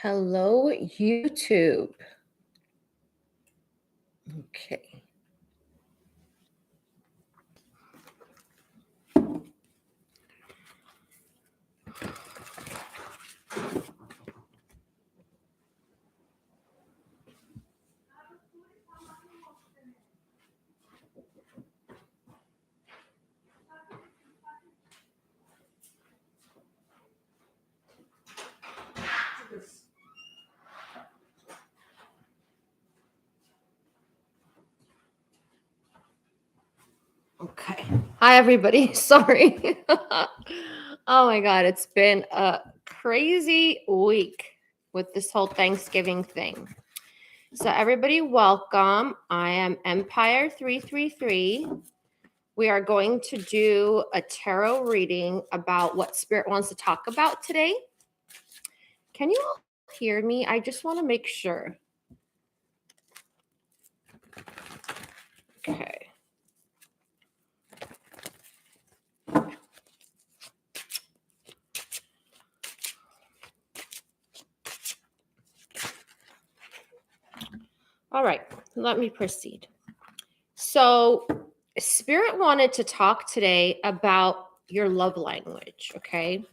Hello, YouTube. Okay. Okay. Hi, everybody. Sorry. Oh my God. It's been a crazy week with this whole Thanksgiving thing. So, everybody, welcome. I am Empire 333. We are going to do a tarot reading about what Spirit wants to talk about today. Can you all hear me? I just want to make sure. Okay. All right, let me proceed. So, Spirit wanted to talk today about your love language, okay?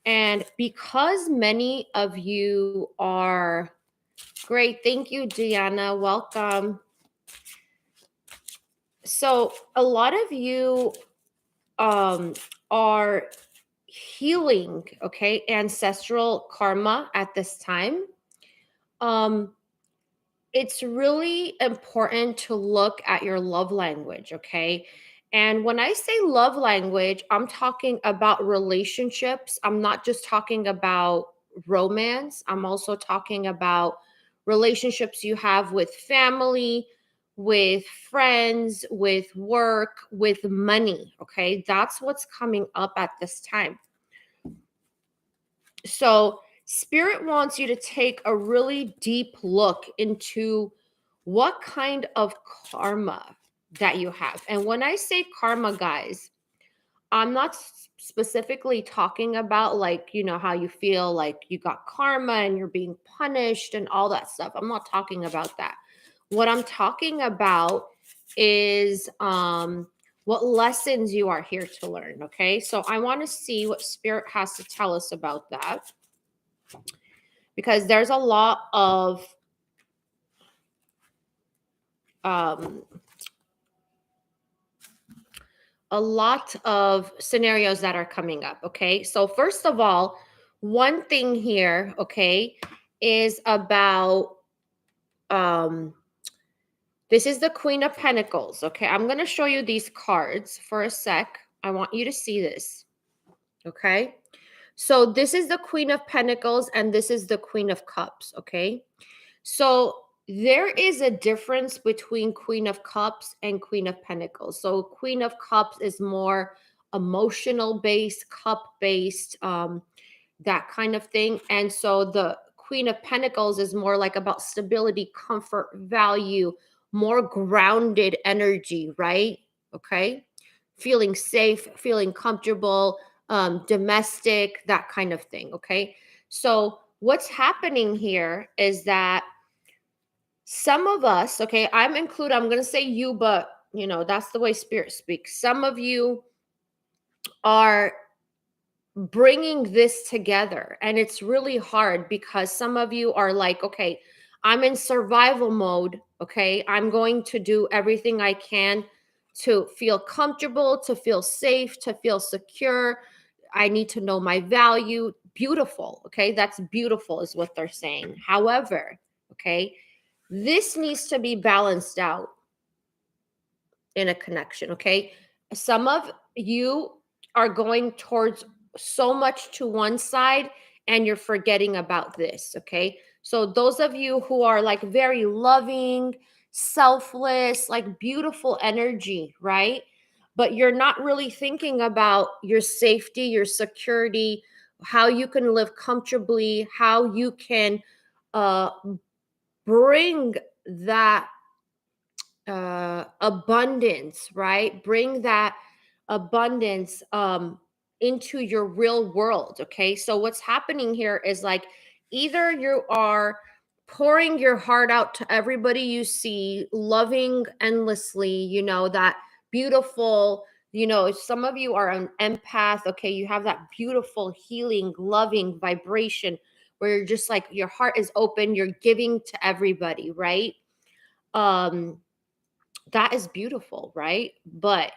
And because many of you are great, thank you, Deanna, welcome. So, a lot of you are healing, okay, ancestral karma at this time. It's really important to look at your love language, okay? And when I say love language, I'm talking about relationships. I'm not just talking about romance. I'm also talking about relationships you have with family, with friends, with work, with money, okay? That's what's coming up at this time. So, Spirit wants you to take a really deep look into what kind of karma that you have. And when I say karma, guys, I'm not specifically talking about like, how you feel like you got karma and you're being punished and all that stuff. I'm not talking about that. What I'm talking about is what lessons you are here to learn, okay? So I want to see what Spirit has to tell us about that, because there's a lot of scenarios that are coming up. Okay, so first of all, one thing here, okay, is about this is the Queen of Pentacles. Okay, I'm going to show you these cards for a sec. I want you to see this. Okay, so this is the Queen of Pentacles and this is the Queen of Cups. Okay, so there is a difference between Queen of Cups and Queen of Pentacles. So Queen of Cups is more emotional based, cup based, that kind of thing. And so the Queen of Pentacles is more like about stability, comfort, value, more grounded energy, right? Okay. Feeling safe, feeling comfortable, domestic, that kind of thing. Okay. So what's happening here is that some of us, okay, I'm going to say you, but that's the way Spirit speaks. Some of you are bringing this together, and it's really hard because some of you are like, okay, I'm in survival mode. Okay. I'm going to do everything I can to feel comfortable, to feel safe, to feel secure. I need to know my value. Beautiful. Okay. That's beautiful, is what they're saying. However, okay, this needs to be balanced out in a connection, okay? Some of you are going towards so much to one side and you're forgetting about this, okay? So those of you who are like very loving, selfless, like beautiful energy, right? But you're not really thinking about your safety, your security, how you can live comfortably, how you can uh bring that abundance, right? Bring that abundance into your real world. Okay, so what's happening here is like either you are pouring your heart out to everybody you see, loving endlessly, that beautiful, some of you are an empath, okay? You have that beautiful, healing, loving vibration where you're just like, your heart is open, you're giving to everybody, right? Um, that is beautiful, right? But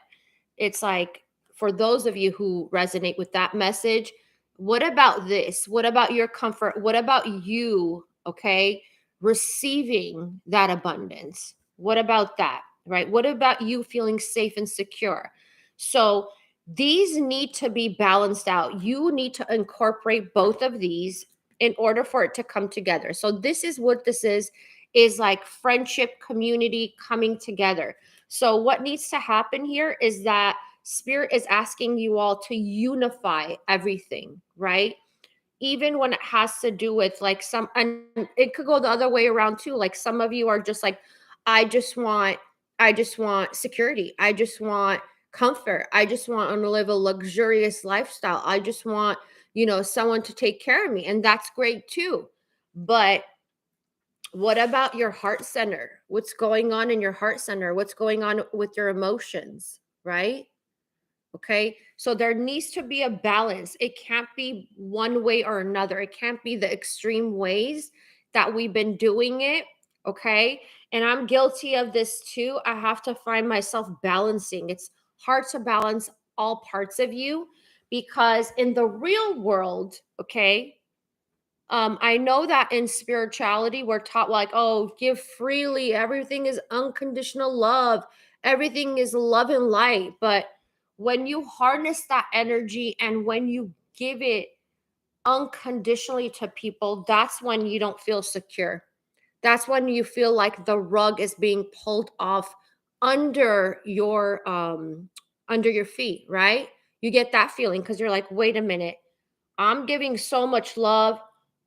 it's like, for those of you who resonate with that message, what about this? What about your comfort? What about you, okay, receiving that abundance? What about that, right? What about you feeling safe and secure? So these need to be balanced out. You need to incorporate both of these in order for it to come together. So this is what this is like friendship, community coming together. So what needs to happen here is that Spirit is asking you all to unify everything, right? Even when it has to do with like and it could go the other way around too. Like some of you are just like, I just want, I just want security. I just want comfort. I just want to live a luxurious lifestyle. I just want, someone to take care of me. And that's great too. But what about your heart center? What's going on in your heart center? What's going on with your emotions, right? Okay. So there needs to be a balance. It can't be one way or another. It can't be the extreme ways that we've been doing it. Okay. And I'm guilty of this too. I have to find myself balancing. It's hard to balance all parts of you because in the real world, okay, I know that in spirituality, we're taught like, oh, give freely. Everything is unconditional love. Everything is love and light. But when you harness that energy and when you give it unconditionally to people, that's when you don't feel secure. That's when you feel like the rug is being pulled off under your feet, right? You get that feeling because you're like, wait a minute, I'm giving so much love,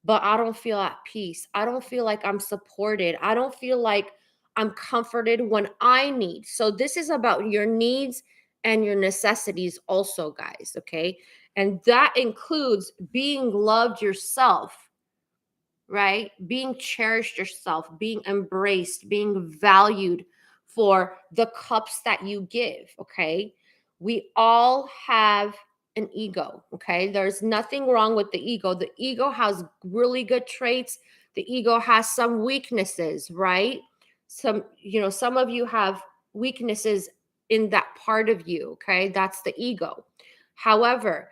but I don't feel at peace. I don't feel like I'm supported. I don't feel like I'm comforted when I need. So this is about your needs and your necessities also, guys, okay? And that includes being loved yourself, right? Being cherished yourself, being embraced, being valued for the cups that you give, okay? We all have an ego, okay? There's nothing wrong with the ego. The ego has really good traits. The ego has some weaknesses, right? Some of you have weaknesses in that part of you, okay? That's the ego. However,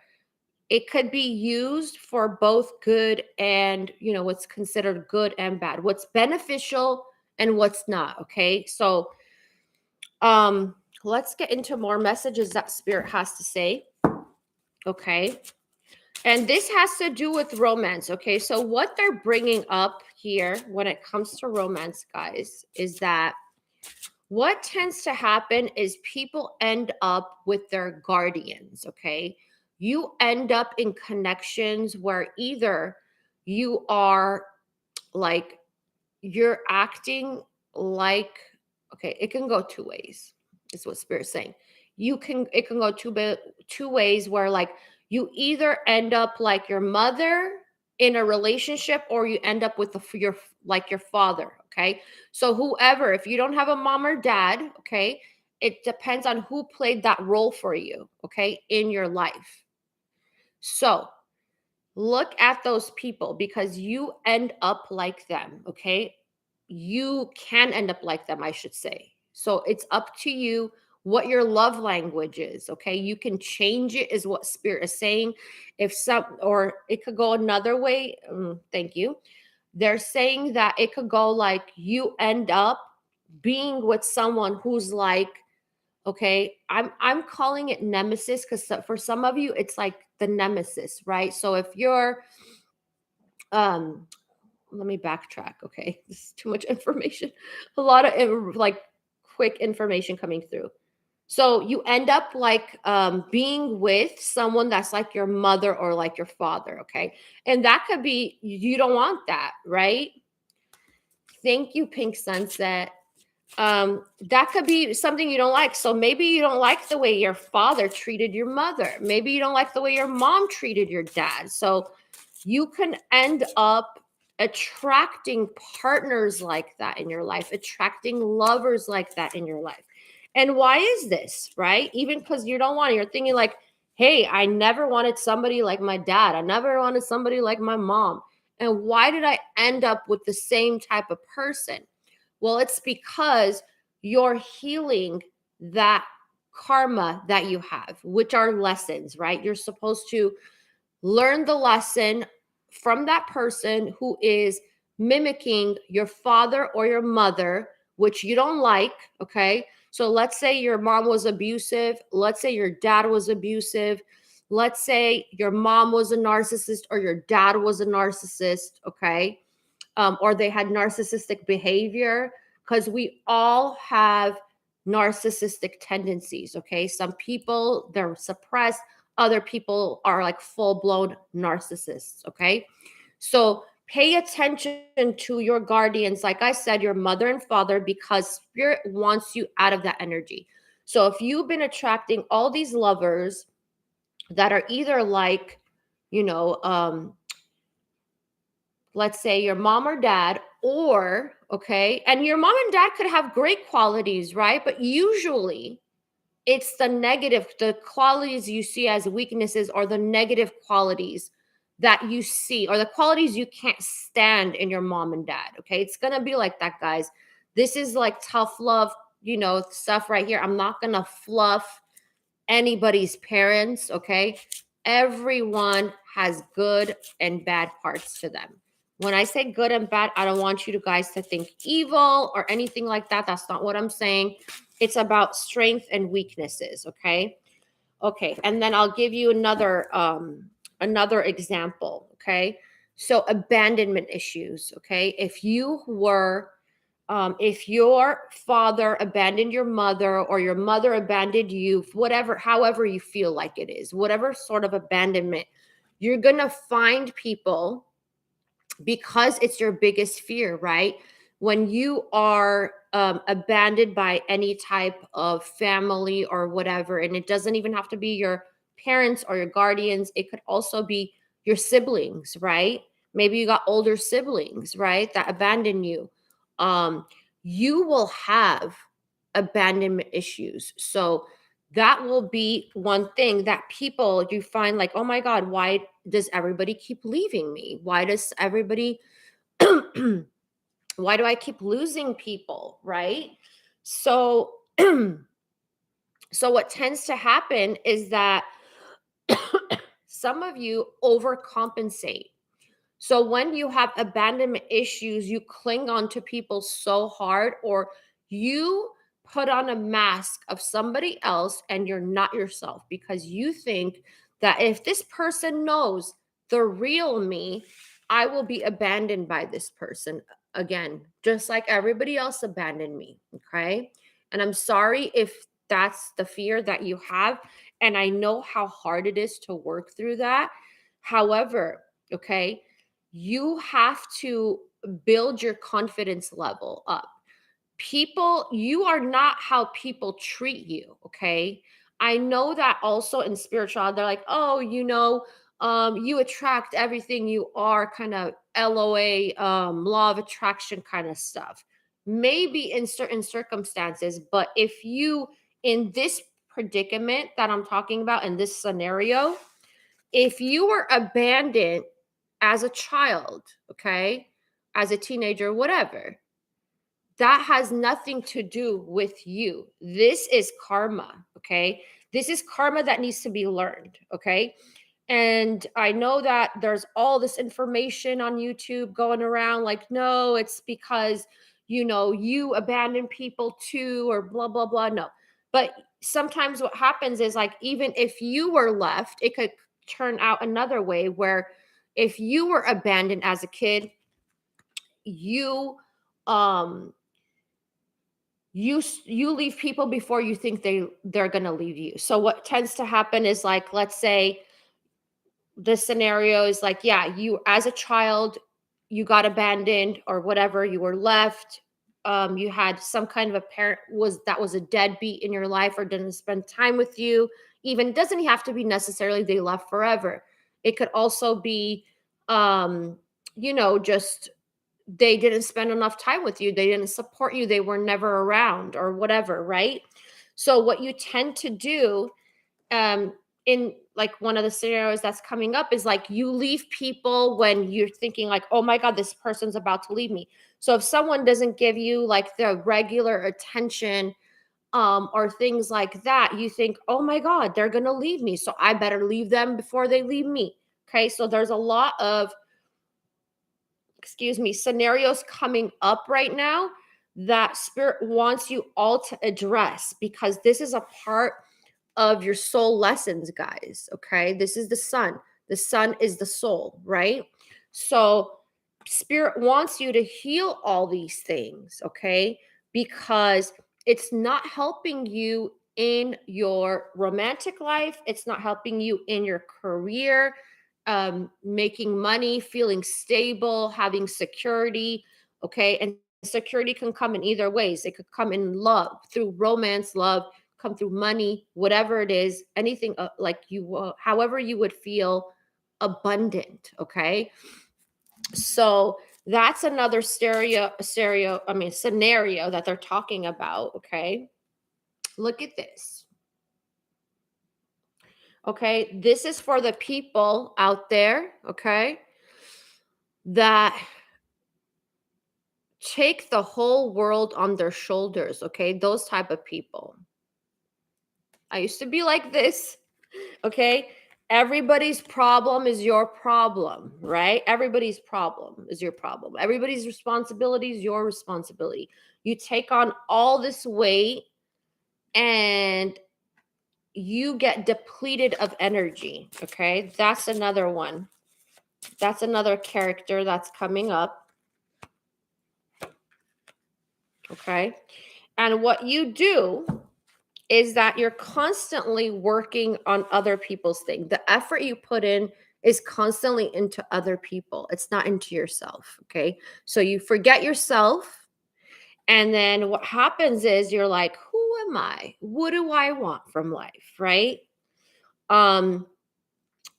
it could be used for both good and what's considered good and bad, what's beneficial and what's not, okay? So let's get into more messages that Spirit has to say, okay? And this has to do with romance, okay? So what they're bringing up here when it comes to romance, guys, is that what tends to happen is people end up with their guardians, okay? You end up in connections where either you are like, you're acting like, okay, it can go two ways, is what Spirit's saying. It can go two ways where like you either end up like your mother in a relationship or you end up with your father, okay? So whoever, if you don't have a mom or dad, okay, it depends on who played that role for you, okay, in your life. So look at those people because you end up like them, okay? You can end up like them, I should say. So it's up to you what your love language is, okay? You can change it, is what Spirit is saying. Or it could go another way. Thank you. They're saying that it could go like you end up being with someone who's like, okay, I'm calling it nemesis because for some of you it's like the nemesis, right? So if you're um let me backtrack, okay? This is too much information. A lot of like quick information coming through. So you end up like being with someone that's like your mother or like your father, okay? And that could be, you don't want that, right? Thank you, Pink Sunset. That could be something you don't like. So maybe you don't like the way your father treated your mother. Maybe you don't like the way your mom treated your dad. So you can end up attracting partners like that in your life, attracting lovers like that in your life. And why is this, right? Even because you don't want it, you're thinking like, hey, I never wanted somebody like my dad. I never wanted somebody like my mom. And why did I end up with the same type of person? Well, it's because you're healing that karma that you have, which are lessons, right? You're supposed to learn the lesson from that person who is mimicking your father or your mother, which you don't like. Okay. So let's say your mom was abusive. Let's say your dad was abusive. Let's say your mom was a narcissist or your dad was a narcissist. Okay. Or they had narcissistic behavior, because we all have narcissistic tendencies. Okay. Some people, they're suppressed. Other people are like full blown narcissists. Okay. So pay attention to your guardians. Like I said, your mother and father, because spirit wants you out of that energy. So if you've been attracting all these lovers that are either like, you know, let's say your mom or dad, or okay, and your mom and dad could have great qualities, right? But usually it's the negative, the qualities you see as weaknesses, or the negative qualities that you see, or the qualities you can't stand in your mom and dad. Okay, it's gonna be like that, guys. This is like tough love, stuff right here. I'm not gonna fluff anybody's parents. Okay, everyone has good and bad parts to them. When I say good and bad, I don't want you guys to think evil or anything like that. That's not what I'm saying. It's about strength and weaknesses. Okay, and then I'll give you another example. Okay, so abandonment issues. Okay, if your father abandoned your mother, or your mother abandoned you, whatever, however you feel like it is, whatever sort of abandonment, you're gonna find people, because it's your biggest fear, right? When you are abandoned by any type of family or whatever, and it doesn't even have to be your parents or your guardians, it could also be your siblings, right? Maybe you got older siblings, right, that abandon you. Um, you will have abandonment issues. So that will be one thing that people, you find like, oh my God, why does everybody keep leaving me? Why does everybody, why do I keep losing people? Right. So, so what tends to happen is that some of you overcompensate. So when you have abandonment issues, you cling on to people so hard, or you put on a mask of somebody else and you're not yourself, because you think that if this person knows the real me, I will be abandoned by this person again, just like everybody else abandoned me. Okay. And I'm sorry if that's the fear that you have. And I know how hard it is to work through that. However, okay, you have to build your confidence level up. People, you are not how people treat you. Okay. I know that also in spiritual, they're like, oh, you attract everything you are, kind of LOA, law of attraction kind of stuff. Maybe in certain circumstances, but if you, in this predicament that I'm talking about, in this scenario, if you were abandoned as a child, okay, as a teenager, whatever, that has nothing to do with you. This is karma, okay? This is karma that needs to be learned, okay? And I know that there's all this information on YouTube going around like, no, it's because, you abandon people too, or blah, blah, blah. No. But sometimes what happens is, like, even if you were left, it could turn out another way, where if you were abandoned as a kid, you um you leave people before you think they're going to leave you. So what tends to happen is, like, let's say the scenario is like, yeah, you as a child, you got abandoned or whatever, you were left, you had some kind of a parent was a deadbeat in your life, or didn't spend time with you. Even doesn't have to be necessarily they left forever. It could also be, um just they didn't spend enough time with you, they didn't support you, they were never around or whatever, right? So what you tend to do, um in like one of the scenarios that's coming up, is like you leave people when you're thinking like, oh my god, this person's about to leave me. So if someone doesn't give you like the regular attention, or things like that, you think, oh my god, they're gonna leave me, so I better leave them before they leave me. Okay, so there's a lot of, excuse me, scenarios coming up right now that spirit wants you all to address, because this is a part of your soul lessons, guys. Okay, this is the sun. The sun is the soul, right? So spirit wants you to heal all these things, okay? Because it's not helping you in your romantic life, it's not helping you in your career, making money, feeling stable, having security, okay? And security can come in either ways. It could come in love, through romance, love, come through money, whatever it is, anything, like however you would feel abundant, okay? So that's another scenario that they're talking about, okay? Look at this. Okay, this is for the people out there, okay, that take the whole world on their shoulders, okay? Those type of people. I used to be like this, okay? Everybody's problem is your problem, right? Everybody's problem is your problem. Everybody's responsibility is your responsibility. You take on all this weight and you get depleted of energy, okay? That's another one. That's another character that's coming up, okay? And what you do is that you're constantly working on other people's things. The effort you put in is constantly into other people. It's not into yourself, okay? So you forget yourself, and then what happens is you're like, who am I? What do I want from life, right? Um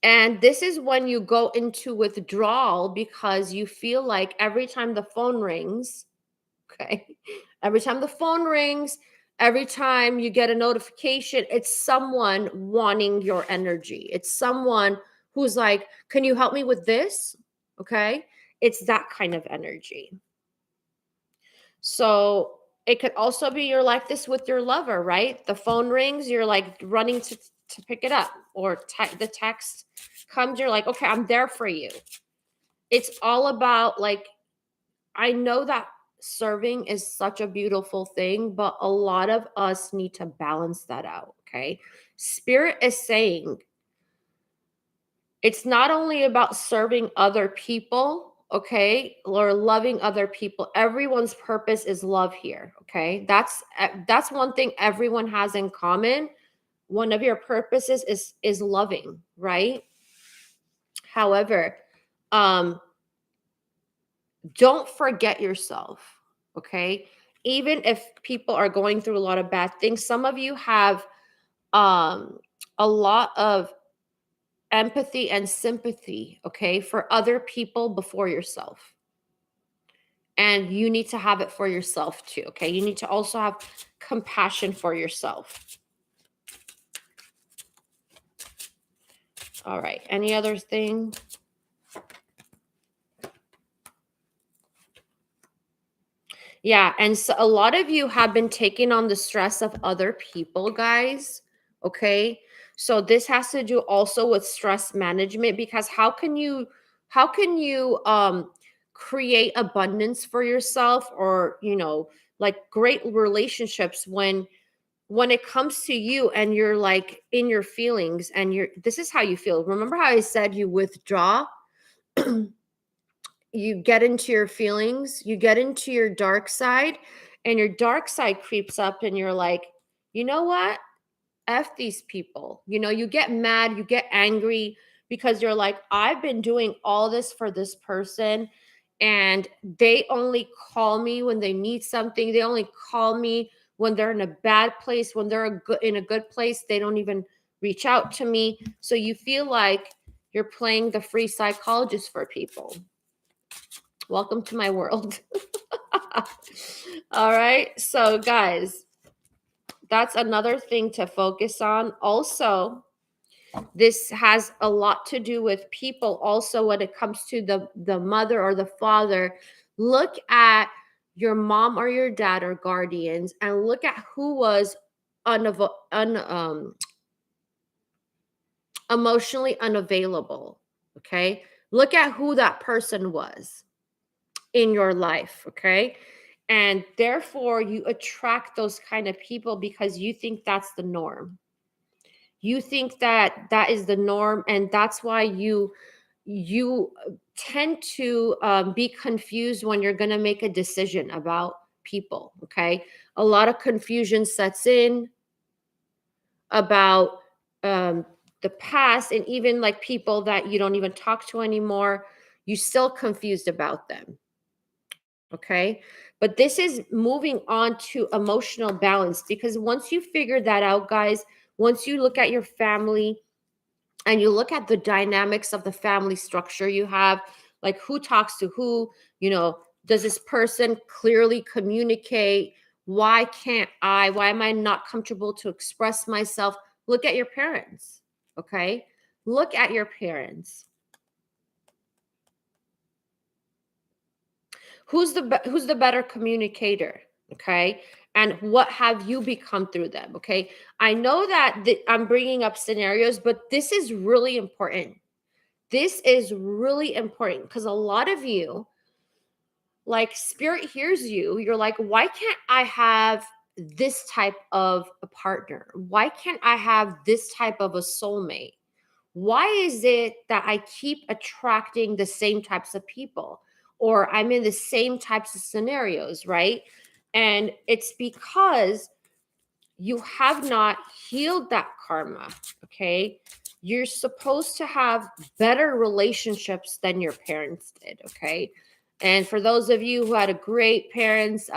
and this is when you go into withdrawal, because you feel like every time the phone rings, okay? Every time the phone rings, every time you get a notification, it's someone wanting your energy. It's someone who's like, can you help me with this? Okay. It's that kind of energy. So it could also be you're like this with your lover, right? The phone rings, you're like running to pick it up, or the text comes, you're like, okay, I'm there for you. It's all about like, I know that serving is such a beautiful thing, but a lot of us need to balance that out, okay? Spirit is saying it's not only about serving other people, okay, or loving other people. Everyone's purpose is love here, okay? That's one thing everyone has in common. One of your purposes is loving, right? However, um don't forget yourself, okay? Even if people are going through a lot of bad things, some of you have um a lot of empathy and sympathy, okay, for other people before yourself. And you need to have it for yourself too, okay? You need to also have compassion for yourself. All right, any other thing? Yeah, and so a lot of you have been taking on the stress of other people, guys. Okay? So this has to do also with stress management, because how can you create abundance for yourself, or, like great relationships, when it comes to you and you're like in your feelings, and this is how you feel. Remember how I said you withdraw? You get into your feelings, you get into your dark side, and your dark side creeps up, and you're like, you know what? F these people. You get mad, you get angry, because you're like, I've been doing all this for this person, and they only call me when they need something. They only call me when they're in a bad place. When they're in a good place, they don't even reach out to me. So you feel like you're playing the free psychologist for people. Welcome to my world. All right. So, guys, that's another thing to focus on. Also, this has a lot to do with people also when it comes to the mother or the father. Look at your mom or your dad or guardians and look at who was emotionally unavailable. Okay, look at who that person was in your life. Okay, and therefore you attract those kind of people because you think that's the norm. You think that that is the norm, and that's why you tend to be confused when you're going to make a decision about people. Okay, a lot of confusion sets in about the past, and even like people that you don't even talk to anymore, you still confused about them. Okay, but this is moving on to emotional balance, because once you figure that out, guys, once you look at your family and you look at the dynamics of the family structure you have, like who talks to who, does this person clearly communicate? Why am I not comfortable to express myself? Look at your parents. Okay, look at your parents. Who's the better communicator? Okay, and what have you become through them? Okay, I know that I'm bringing up scenarios, but this is really important. This is really important because a lot of you, like, spirit hears you. You're like, why can't I have this type of a partner? Why can't I have this type of a soulmate? Why is it that I keep attracting the same types of people, or I'm in the same types of scenarios, right? And it's because you have not healed that karma. Okay, you're supposed to have better relationships than your parents did. Okay, and for those of you who had a great parents,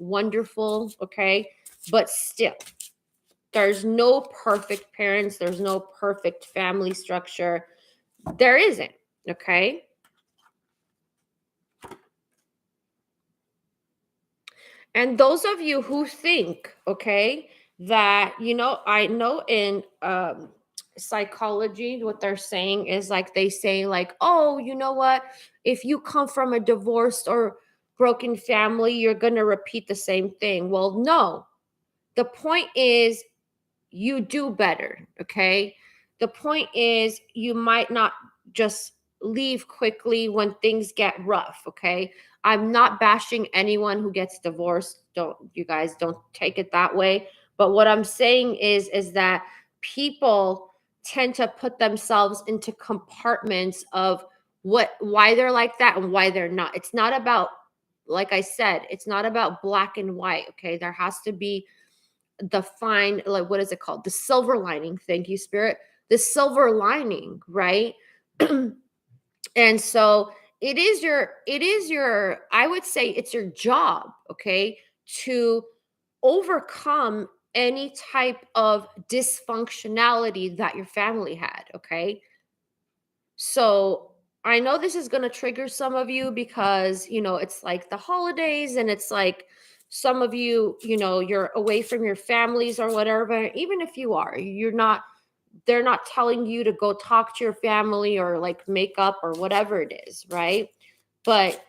wonderful. Okay, but still, there's no perfect parents, there's no perfect family structure. There isn't. Okay, and those of you who think, okay, that, I know in psychology, what they're saying is, like, they say, like, oh, you know what? If you come from a divorced or broken family, you're going to repeat the same thing. Well, no. The point is, you do better. Okay. The point is, you might not just leave quickly when things get rough. Okay. I'm not bashing anyone who gets divorced. Don't, you guys, don't take it that way. But what I'm saying is that people tend to put themselves into compartments of why they're like that and why they're not. It's not about, like I said, it's not about black and white. Okay. There has to be the fine, like, what is it called, the silver lining. Thank you, spirit. The silver lining, right? And so it is your, I would say it's your job, okay, to overcome any type of dysfunctionality that your family had. Okay, so I know this is going to trigger some of you because, it's like the holidays, and it's like some of you, you're away from your families or whatever. Even if you are, you're not, they're not telling you to go talk to your family or like make up or whatever it is, right? But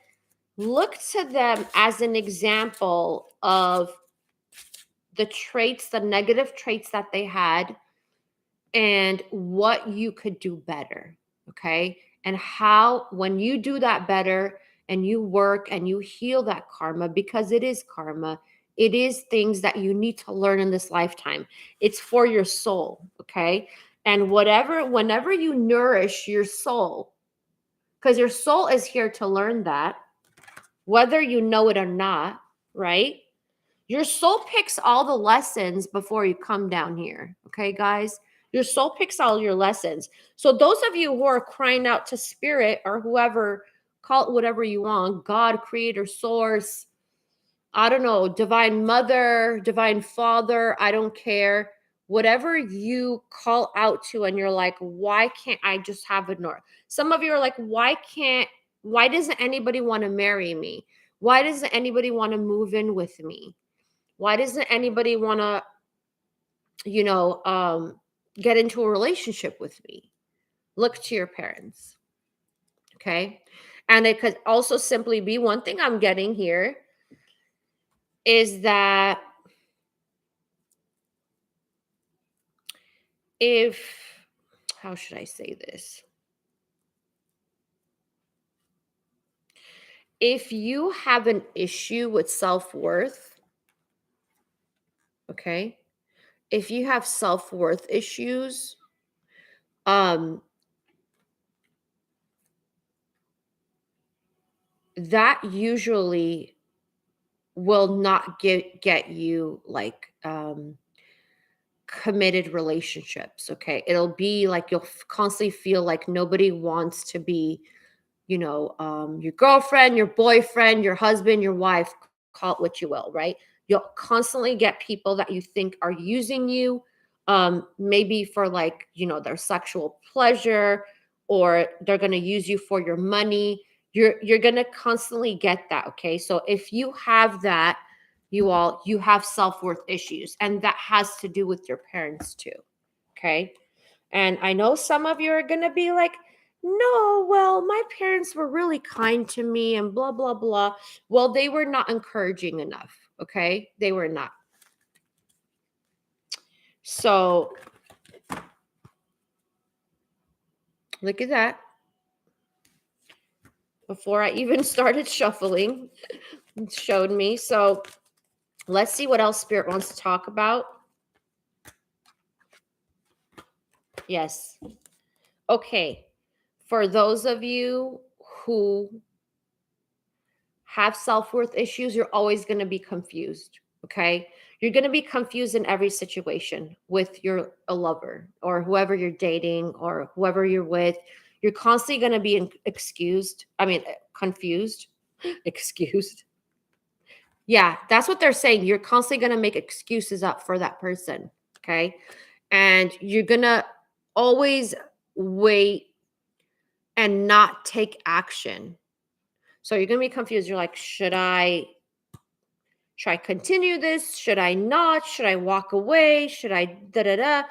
look to them as an example of the traits, the negative traits that they had, and what you could do better. Okay. And how, when you do that better and you work and you heal that karma, because it is karma, it is things that you need to learn in this lifetime. It's for your soul. Okay. And whenever you nourish your soul, because your soul is here to learn that, whether you know it or not, right? Your soul picks all the lessons before you come down here. Okay, guys? Your soul picks all your lessons. So those of you who are crying out to spirit or whoever, call it whatever you want, God, creator, source, I don't know, divine mother, divine father, I don't care. Whatever you call out to and you're like, why can't I just have a north? Some of you are like, why can't Why doesn't anybody want to marry me? Why doesn't anybody want to move in with me? Why doesn't anybody want to, you know, get into a relationship with me? Look to your parents. Okay. And it could also simply be, one thing I'm getting here is that if, how should I say this? If you have an issue with self-worth, okay? If you have self-worth issues, um that usually will not get you like committed relationships, okay? It'll be like you'll constantly feel like nobody wants to be, your girlfriend, your boyfriend, your husband, your wife, call it what you will, right? You'll constantly get people that you think are using you, maybe for like, their sexual pleasure, or they're going to use you for your money. You're going to constantly get that, okay? So if you have that, you have self-worth issues, and that has to do with your parents too, okay? And I know some of you are going to be like, no, well, my parents were really kind to me and blah, blah, blah. Well, they were not encouraging enough. Okay. They were not. So look at that. Before I even started shuffling, it showed me. So let's see what else Spirit wants to talk about. Yes. Okay. For those of you who have self-worth issues, you're always going to be confused, okay? You're going to be confused in every situation with a lover or whoever you're dating or whoever you're with. You're constantly going to be confused, excused. Yeah, that's what they're saying. You're constantly going to make excuses up for that person, okay? And you're going to always wait and not take action. So you're going to be confused. You're like, should I continue this? Should I not? Should I walk away? Should I da da da?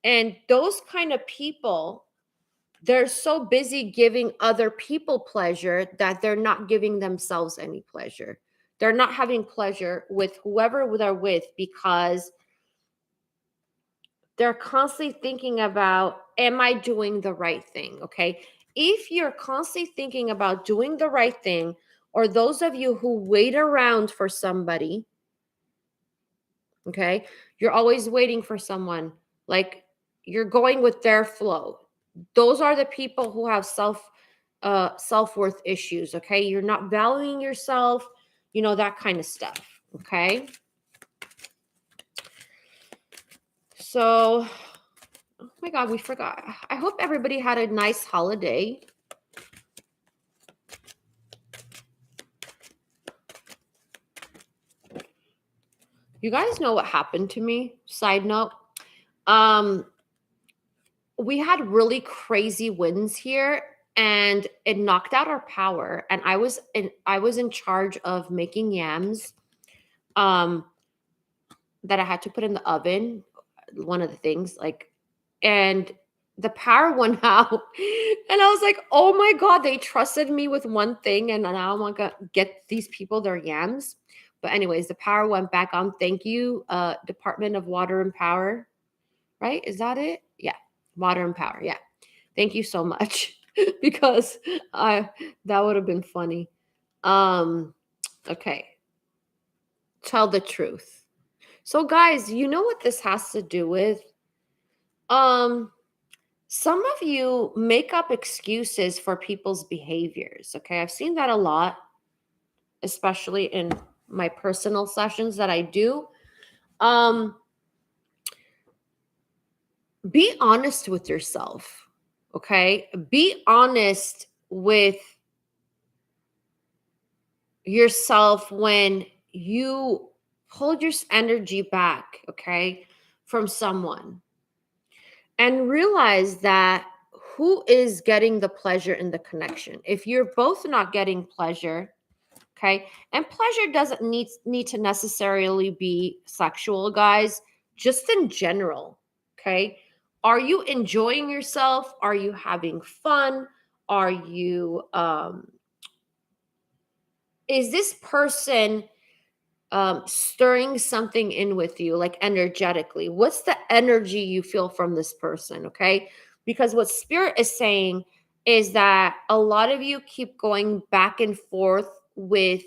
And those kind of people, they're so busy giving other people pleasure that they're not giving themselves any pleasure. They're not having pleasure with whoever they're with because they're constantly thinking about, am I doing the right thing? Okay. If you're constantly thinking about doing the right thing, or those of you who wait around for somebody, okay, you're always waiting for someone, like you're going with their flow. Those are the people who have self-worth issues, okay? You're not valuing yourself, that kind of stuff, okay? So, oh my God, we forgot. I hope everybody had a nice holiday. You guys know what happened to me? Side note. We had really crazy winds here, and it knocked out our power, and I was in charge of making yams that I had to put in the oven, one of the things, like, and the power went out, and I was like, oh my God, they trusted me with one thing, and now I'm gonna get these people their yams. But anyways, the power went back on. Thank you, Department of Water and Power, right? Is that it? Yeah, Water and Power. Yeah. Thank you so much because I that would have been funny. Okay. Tell the truth. So guys, you know what this has to do with? Um some of you make up excuses for people's behaviors, okay? I've seen that a lot, especially in my personal sessions that I do. Um be honest with yourself, okay? Be honest with yourself when you hold your energy back, okay, from someone, and realize that who is getting the pleasure in the connection? If you're both not getting pleasure, okay, and pleasure doesn't need to necessarily be sexual, guys, just in general, okay? Are you enjoying yourself? Are you having fun? Are you is this person stirring something in with you, like energetically? What's the energy you feel from this person? Okay. Because what spirit is saying is that a lot of you keep going back and forth with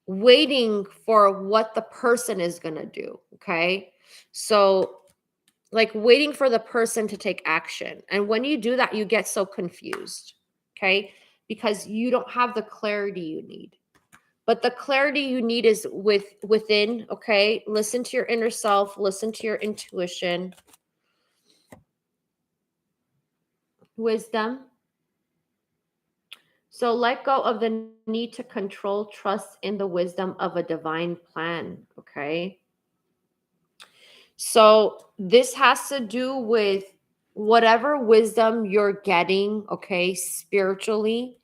waiting for what the person is going to do. Okay. So, like waiting for the person to take action. And when you do that, you get so confused. Okay. Because you don't have the clarity you need. But the clarity you need is within, okay? Listen to your inner self, listen to your intuition. Wisdom. So let go of the need to control, trust in the wisdom of a divine plan, okay? So this has to do with whatever wisdom you're getting, okay, spiritually.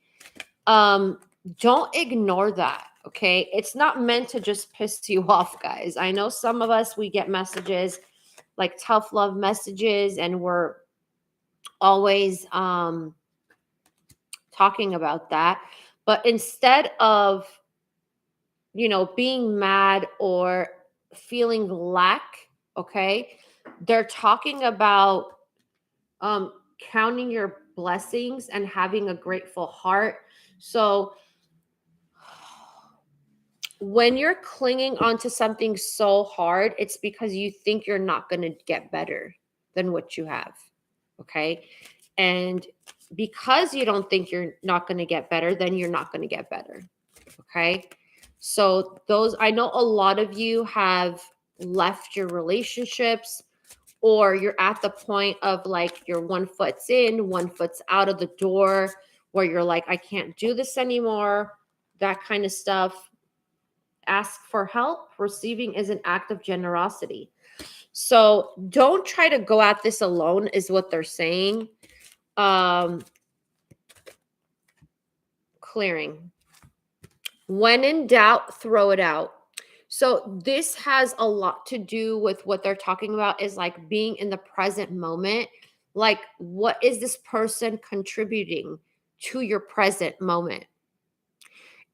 Um don't ignore that, okay? It's not meant to just piss you off, guys. I know some of us, we get messages like tough love messages, and we're always talking about that. But instead of, being mad or feeling lack, okay, they're talking about counting your blessings and having a grateful heart. So when you're clinging onto something so hard, it's because you think you're not going to get better than what you have. Okay. And because you don't think you're not going to get better, then you're not going to get better. Okay. So, I know a lot of you have left your relationships, or you're at the point of like you're 1 foot's in, 1 foot's out of the door, where you're like, I can't do this anymore, that kind of stuff. Ask for help. Receiving is an act of generosity. So don't try to go at this alone, is what they're saying. Um, Clearing. When in doubt, throw it out. So this has a lot to do with what they're talking about, is like being in the present moment. Like, what is this person contributing to your present moment?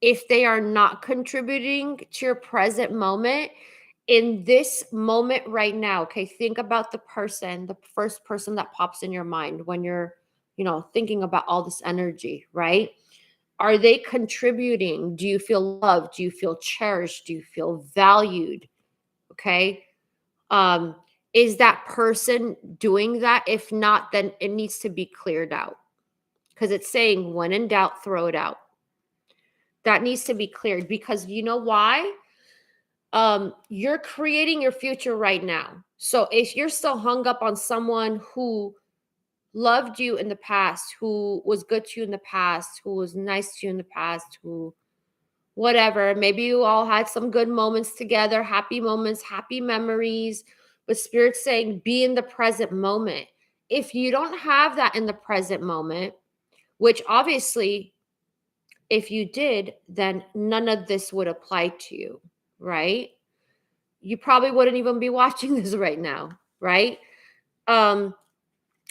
If they are not contributing to your present moment, in this moment right now, okay, think about the first person that pops in your mind when you're, thinking about all this energy, right? Are they contributing? Do you feel loved? Do you feel cherished? Do you feel valued? Okay. Um, is that person doing that? If not, then it needs to be cleared out, because it's saying when in doubt, throw it out. That needs to be cleared, because you know why? You're creating your future right now. So if you're still hung up on someone who loved you in the past, who was good to you in the past, who was nice to you in the past, who whatever, maybe you all had some good moments together, happy moments, happy memories, but Spirit's saying be in the present moment. If you don't have that in the present moment, which obviously if you did, then none of this would apply to you, right? You probably wouldn't even be watching this right now, right? Um,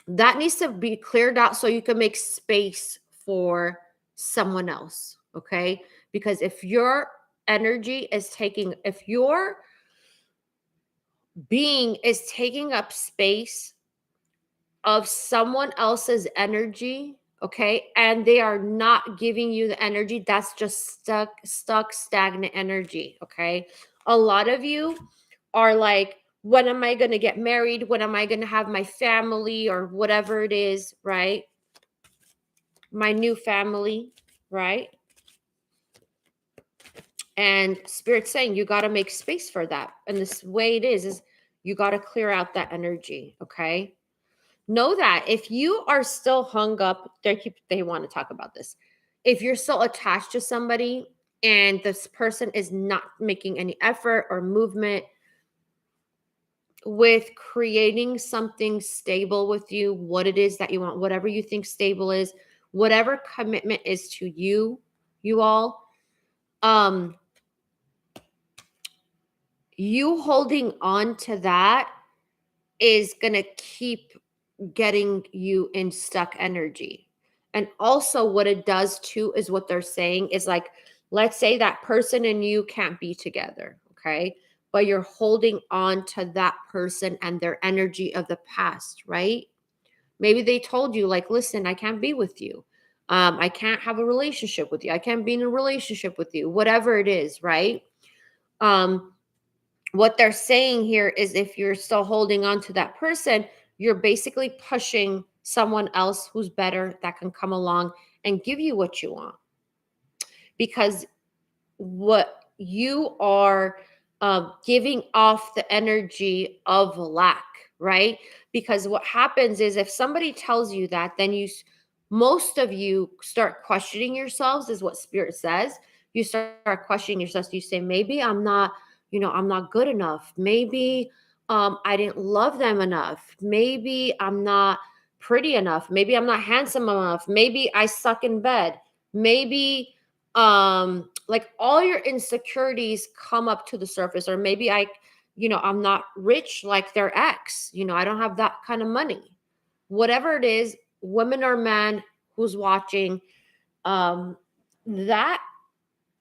that needs to be cleared out so you can make space for someone else, okay? Because if your if your being is taking up space of someone else's energy, okay, and they are not giving you the energy, that's just stagnant energy, okay? A lot of you are like, when am I going to get married? When am I going to have my family, or whatever it is, right? My new family, right? And Spirit's saying you got to make space for that. And this way it is you got to clear out that energy, okay? Know that if you are still hung up, they want to talk about this. If you're still attached to somebody and this person is not making any effort or movement, with creating something stable with you, what it is that you want, whatever you think stable is, whatever commitment is to you, you all, um, you holding on to that is going to keep getting you in stuck energy. And also, what it does too is what they're saying is like, let's say that person and you can't be together, okay? But you're holding on to that person and their energy of the past, right? Maybe they told you, like, listen, I can't be with you. I can't have a relationship with you. I can't be in a relationship with you, whatever it is, right? Um, what they're saying here is if you're still holding on to that person, you're basically pushing someone else who's better that can come along and give you what you want. Because what you are giving off the energy of lack, right? Because what happens is if somebody tells you that, then most of you start questioning yourselves, is what spirit says. You start questioning yourselves. You say, maybe I'm not, I'm not good enough. Maybe I didn't love them enough. Maybe I'm not pretty enough. Maybe I'm not handsome enough. Maybe I suck in bed. Maybe like all your insecurities come up to the surface. Or maybe I'm not rich like their ex. I don't have that kind of money. Whatever it is, women or men who's watching, that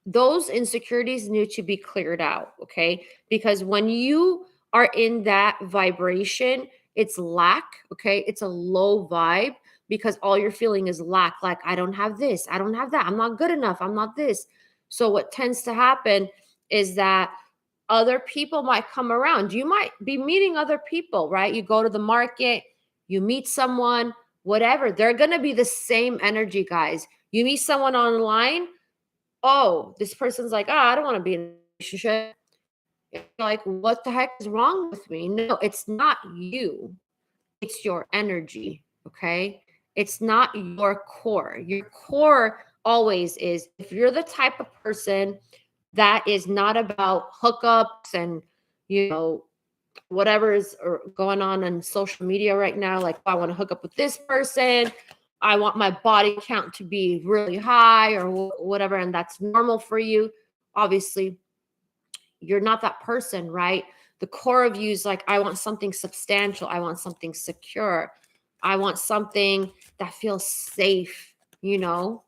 those insecurities need to be cleared out, okay? Because when you are in that vibration, it's lack, okay? It's a low vibe because all you're feeling is lack. Like, I don't have this, I don't have that, I'm not good enough, I'm not this. So what tends to happen is that other people might come around. You might be meeting other people, right? You go to the market, you meet someone, whatever. They're going to be the same energy, guys. You meet someone online, oh, this person's like, oh, I don't want to be in a relationship. You're like, what the heck is wrong with me? No, it's not you. It's your energy. Okay. It's not your core. Your core always is, if you're the type of person that is not about hookups and, whatever is going on social media right now, like, I want to hook up with this person. I want my body count to be really high or whatever, and that's normal for you. Obviously, you're not that person, right? The core of you is like, I want something substantial. I want something secure. I want something that feels safe, you know?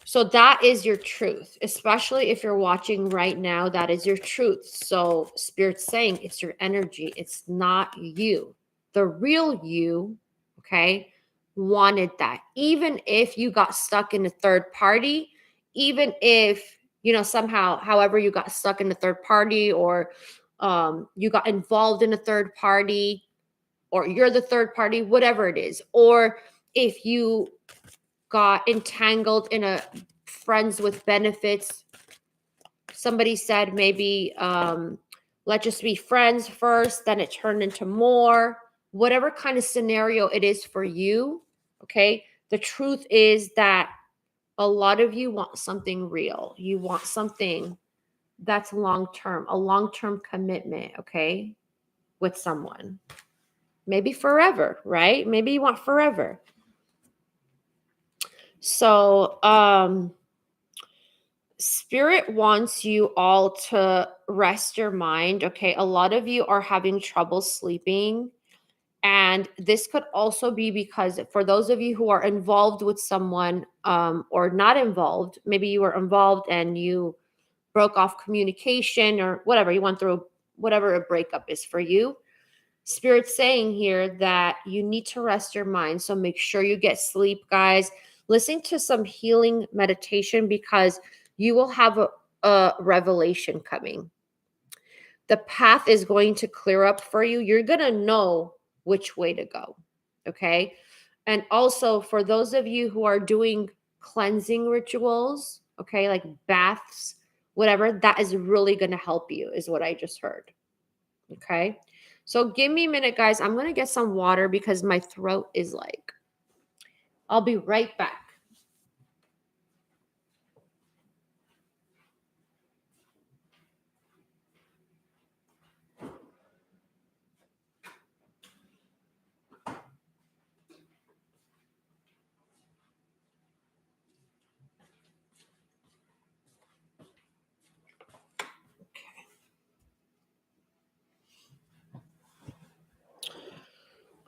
So that is your truth, especially if you're watching right now, that is your truth. So Spirit's saying it's your energy. It's not you. The real you, okay, wanted that. Even if you got stuck in a third party, even if, somehow, however you got stuck in a third party, or you got involved in a third party, or you're the third party, whatever it is, or if you got entangled in a friends with benefits. Somebody said maybe let's just be friends first, then it turned into more. Whatever kind of scenario it is for you, okay? The truth is that a lot of you want something real. You want something that's long term, a long term commitment, okay, with someone. Maybe forever, right? Maybe you want forever. So, Spirit wants you all to rest your mind. Okay. A lot of you are having trouble sleeping. And this could also be because for those of you who are involved with someone or not involved, maybe you were involved and you broke off communication or whatever, you went through whatever a breakup is for you. Spirit's saying here that you need to rest your mind. So make sure you get sleep, guys. Listen to some healing meditation because you will have a revelation coming. The path is going to clear up for you. You're going to know which way to go. Okay. And also, for those of you who are doing cleansing rituals, okay, like baths, whatever, that is really going to help you, is what I just heard. Okay. So give me a minute, guys. I'm going to get some water because my throat is like, I'll be right back.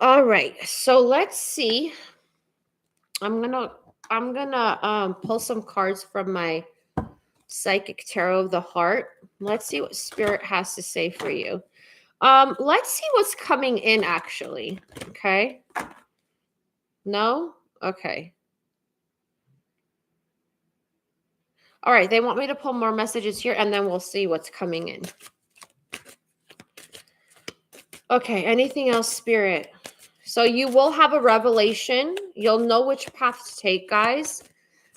All right. So let's see. I'm gonna pull some cards from my psychic tarot of the heart. Let's see what spirit has to say for you. Let's see what's coming in actually. Okay. No? Okay. All right, they want me to pull more messages here and then we'll see what's coming in. Okay, anything else, spirit? So you will have a revelation. You'll know which path to take, guys.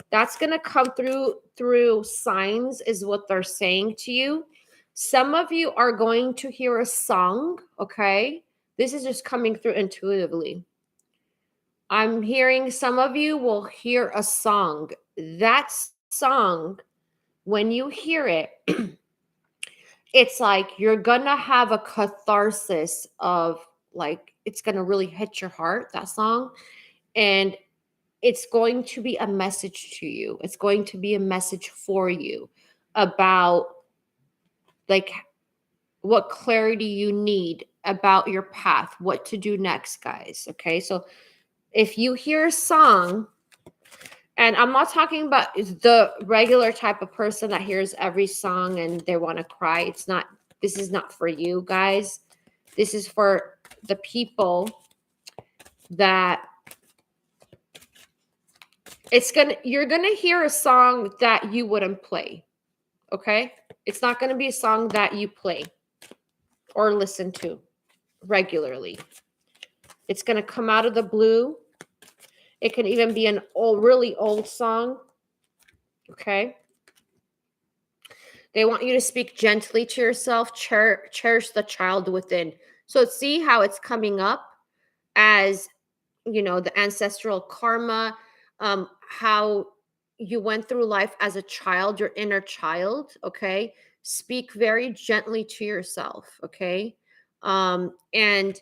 That's going to come through signs is what they're saying to you. Some of you are going to hear a song, okay? This is just coming through intuitively. I'm hearing some of you will hear a song. That song, when you hear it, it's like you're gonna have a catharsis of like it's gonna really hit your heart, that song. And it's going to be a message to you. It's going to be a message for you about like what clarity you need about your path, what to do next, guys. Okay. So if you hear a song, and I'm not talking about the regular type of person that hears every song and they want to cry. It's not, this is not for you guys. This is for the people that you're going to hear a song that you wouldn't play. Okay? It's not going to be a song that you play or listen to regularly. It's going to come out of the blue. It can even be an really old song. Okay? They want you to speak gently to yourself, cherish the child within. So see how it's coming up as, you know, the ancestral karma, how you went through life as a child, your inner child, okay? Speak very gently to yourself, okay? And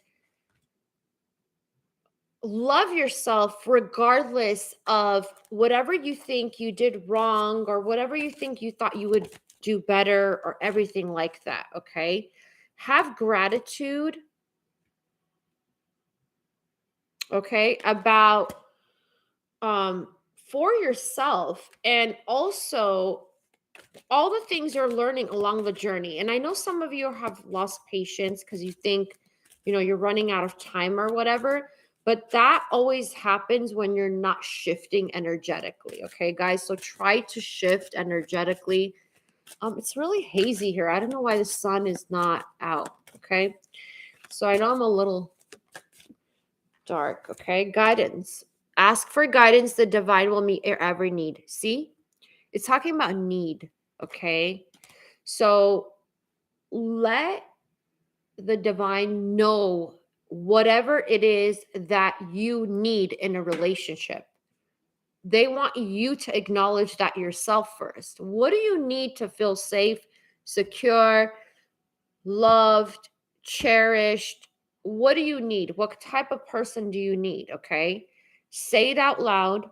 love yourself regardless of whatever you think you did wrong or whatever you think you thought you would do better or everything like that, okay? Have gratitude, okay, about for yourself and also all the things you're learning along the journey. And I know some of you have lost patience because you think, you know, you're running out of time or whatever, but that always happens when you're not shifting energetically. Okay, guys. So try to shift energetically. It's really hazy here. I don't know why the sun is not out. Okay. So I know I'm a little dark. Okay. Guidance. Ask for guidance. The divine will meet your every need. See? It's talking about need. Okay. So let the divine know whatever it is that you need in a relationship. They want you to acknowledge that yourself first. What do you need to feel safe, secure, loved, cherished? What do you need? What type of person do you need? Okay. Say it out loud.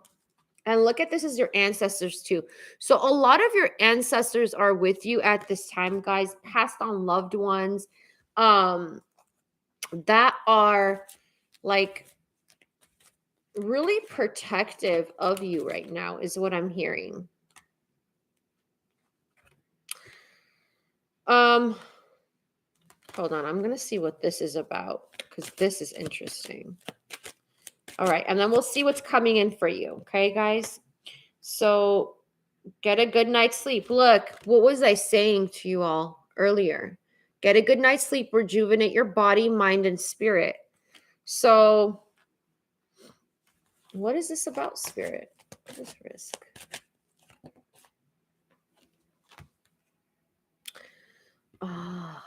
And look at this as your ancestors too. So a lot of your ancestors are with you at this time, guys, passed on loved ones that are like really protective of you right now is what I'm hearing. Hold on, I'm going to see what this is about cuz this is interesting. All right, and then we'll see what's coming in for you, okay, guys? So get a good night's sleep. Look, what was I saying to you all earlier? Get a good night's sleep, rejuvenate your body, mind, and spirit. So, what is this about, spirit? What is risk? Oh,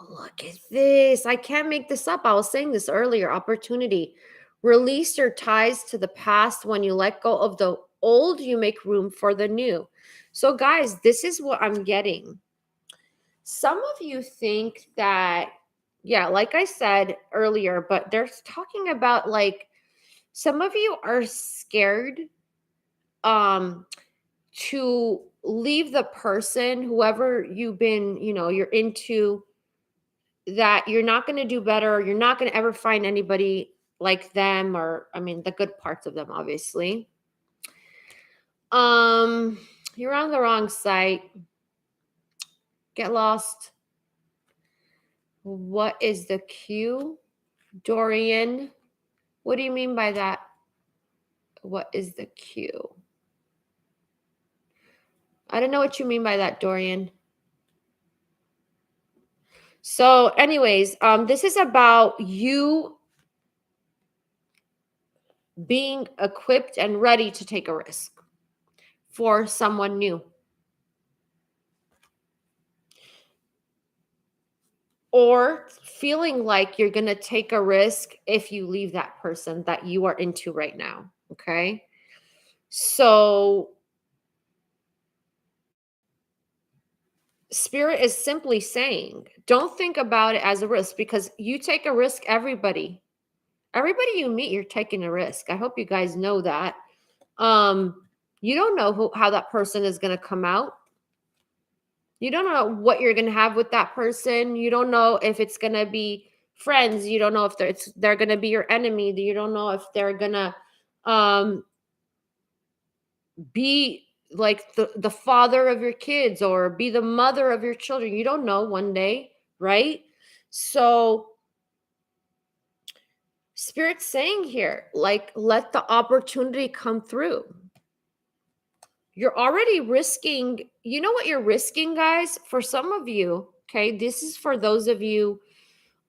look at this. I can't make this up. I was saying this earlier. Opportunity. Release your ties to the past. When you let go of the old, you make room for the new. So, guys, this is what I'm getting. Some of you think that, yeah, like I said earlier, but they're talking about like some of you are scared to leave the person, whoever you've been, you know, you're into, that you're not going to do better, or you're not going to ever find anybody like them, or I mean the good parts of them, obviously. You're on the wrong site. Get lost. What is the Q? Dorian, what do you mean by that? What is the Q? I don't know what you mean by that, Dorian. So, anyways, this is about you being equipped and ready to take a risk for someone new. Or feeling like you're going to take a risk if you leave that person that you are into right now. Okay. So, Spirit is simply saying, don't think about it as a risk, because you take a risk, everybody you meet, you're taking a risk. I hope you guys know that. You don't know how that person is going to come out. You don't know what you're going to have with that person. You don't know if it's going to be friends. You don't know if they're going to be your enemy. You don't know if they're going to be like the father of your kids or be the mother of your children. You don't know one day, right? So Spirit's saying here, like, let the opportunity come through. You're already risking, you know what you're risking, guys? For some of you, okay, this is for those of you,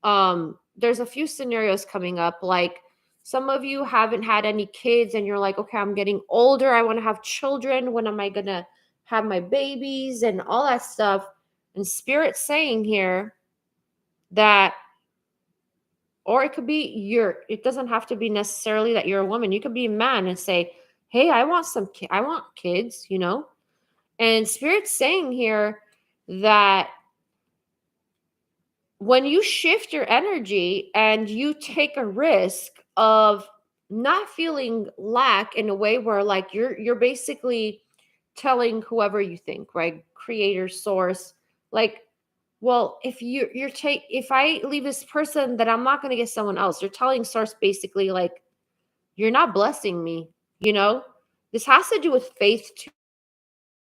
there's a few scenarios coming up. Like, some of you haven't had any kids and you're like, okay, I'm getting older, I want to have children. When am I gonna have my babies and all that stuff? And Spirit's saying here that, or it could be it doesn't have to be necessarily that you're a woman. You could be a man and say, hey, I want I want kids, you know? And Spirit's saying here that when you shift your energy and you take a risk of not feeling lack, in a way where like you're basically telling whoever you think, right? Creator, source, like, well, if if I leave this person, then I'm not going to get someone else. You're telling source basically like, you're not blessing me, you know? This has to do with faith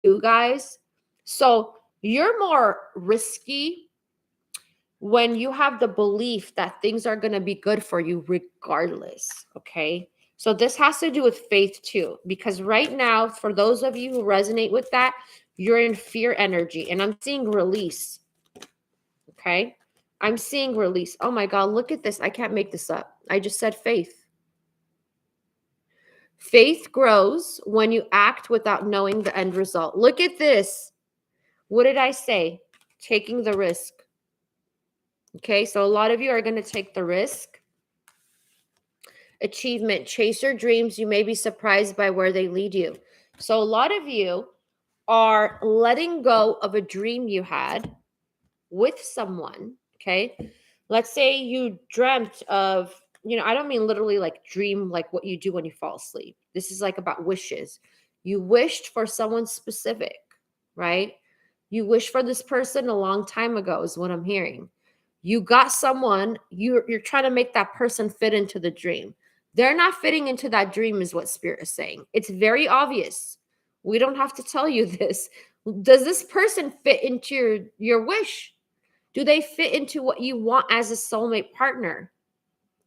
too, guys. So you're more risky when you have the belief that things are going to be good for you regardless. Okay. So this has to do with faith too, because right now, for those of you who resonate with that, you're in fear energy, and I'm seeing release. Okay. I'm seeing release. Oh my God, look at this. I can't make this up. I just said faith. Faith grows when you act without knowing the end result. Look at this. What did I say? Taking the risk. Okay, so a lot of you are going to take the risk. Achievement, chase your dreams. You may be surprised by where they lead you. So a lot of you are letting go of a dream you had with someone. Okay, let's say you dreamt of, I don't mean literally like dream, like what you do when you fall asleep. This is like about wishes. You wished for someone specific, right? You wished for this person a long time ago, is what I'm hearing. You got someone, you're trying to make that person fit into the dream. They're not fitting into that dream, is what Spirit is saying. It's very obvious. We don't have to tell you this. Does this person fit into your wish? Do they fit into what you want as a soulmate partner?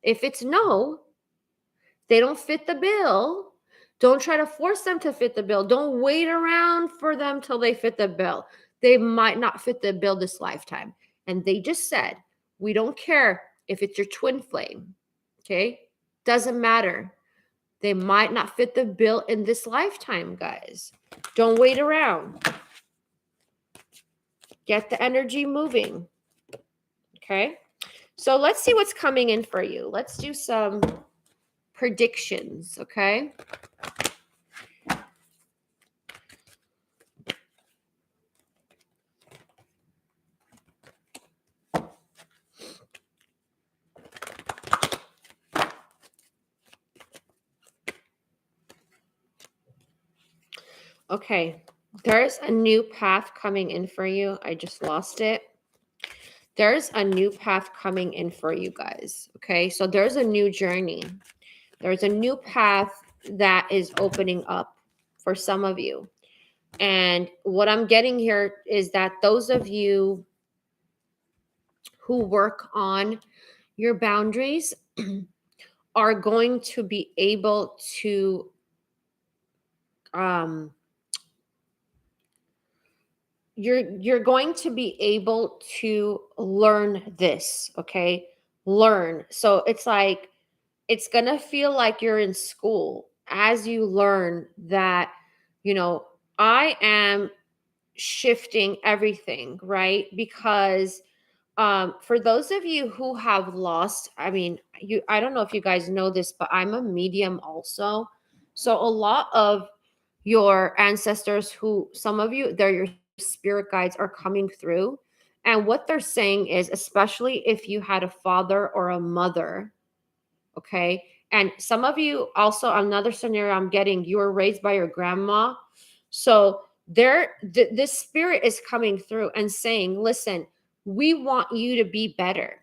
If it's no, they don't fit the bill. Don't try to force them to fit the bill. Don't wait around for them till they fit the bill. They might not fit the bill this lifetime. And they just said, we don't care if it's your twin flame. Okay? Doesn't matter. They might not fit the bill in this lifetime, guys. Don't wait around. Get the energy moving. Okay? So let's see what's coming in for you. Let's do some predictions, okay? Okay, there's a new path coming in for you. I just lost it. There's a new path coming in for you guys. Okay. So there's a new journey. There's a new path that is opening up for some of you. And what I'm getting here is that those of you who work on your boundaries are going to be able to um you're going to be able to learn this, okay? Learn. So it's like it's going to feel like you're in school as you learn that, you know, I am shifting everything, right? Because for those of you who have lost, I mean, I don't know if you guys know this, but I'm a medium also. So a lot of your ancestors, who some of you, they're your spirit guides, are coming through. And what they're saying is, especially if you had a father or a mother, okay? And some of you also, another scenario I'm getting, you were raised by your grandma. So this spirit is coming through and saying, listen, we want you to be better.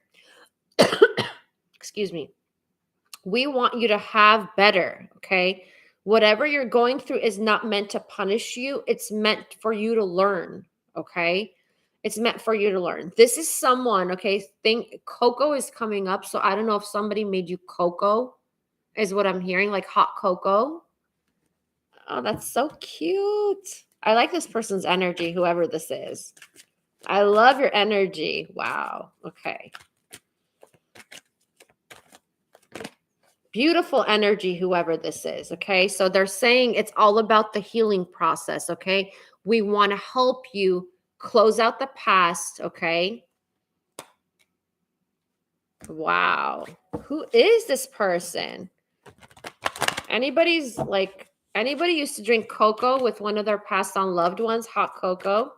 Excuse me. We want you to have better, okay? Whatever you're going through is not meant to punish you. It's meant for you to learn, okay? It's meant for you to learn. This is someone, okay? Think cocoa is coming up. So I don't know if somebody made you cocoa, is what I'm hearing, like hot cocoa. Oh, that's so cute. I like this person's energy, whoever this is. I love your energy. Wow. Okay. Beautiful energy, whoever this is. Okay. So they're saying it's all about the healing process. Okay. We want to help you close out the past. Okay. Wow. Who is this person? Anybody used to drink cocoa with one of their passed on loved ones, hot cocoa?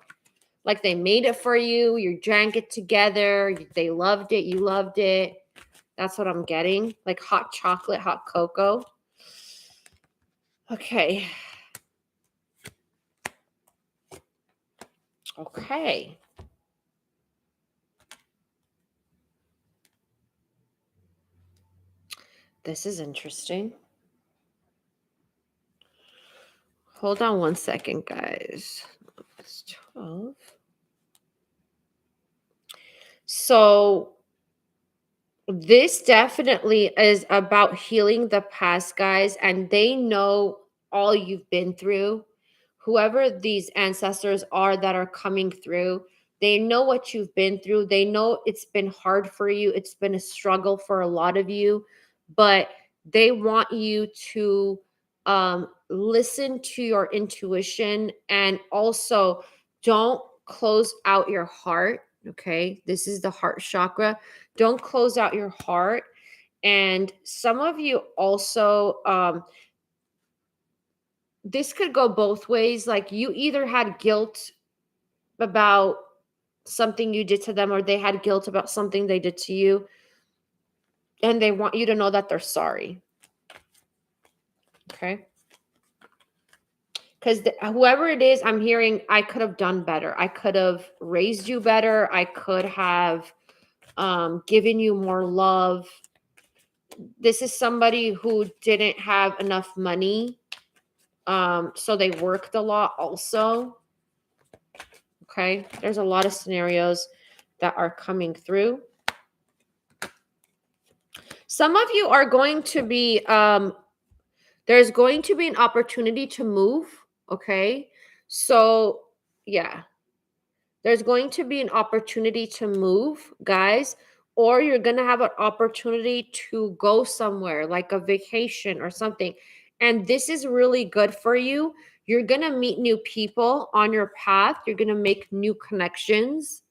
Like they made it for you, you drank it together, they loved it, you loved it. That's what I'm getting. Like hot chocolate, hot cocoa. Okay. Okay. This is interesting. Hold on one second, guys. It's 12. So this definitely is about healing the past, guys, and they know all you've been through. Whoever these ancestors are that are coming through, they know what you've been through. They know it's been hard for you. It's been a struggle for a lot of you, but they want you to listen to your intuition, and also don't close out your heart. Okay. This is the heart chakra. Don't close out your heart. And some of you also, this could go both ways. Like you either had guilt about something you did to them, or they had guilt about something they did to you. And they want you to know that they're sorry. Okay. Because whoever it is, I'm hearing, I could have done better. I could have raised you better. I could have given you more love. This is somebody who didn't have enough money. So they worked a lot also. Okay. There's a lot of scenarios that are coming through. Some of you are going to be, there's going to be an opportunity to move. Okay. So, yeah, there's going to be an opportunity to move, guys, or you're going to have an opportunity to go somewhere like a vacation or something. And this is really good for you. You're going to meet new people on your path. You're going to make new connections.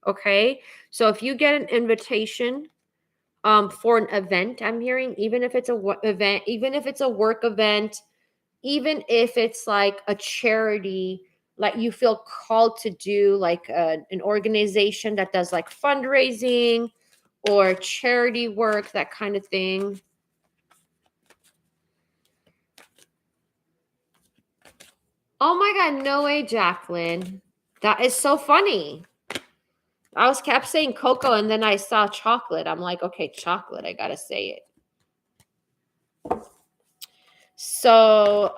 Okay. So if you get an invitation for an event, I'm hearing, even if it's a event, even if it's a work event, even if it's like a charity, like you feel called to do, like an organization that does like fundraising or charity work, that kind of thing. Oh my God, no way, Jacqueline. That is so funny. I was kept saying cocoa and then I saw chocolate. I'm like, okay, chocolate. I gotta say it. So,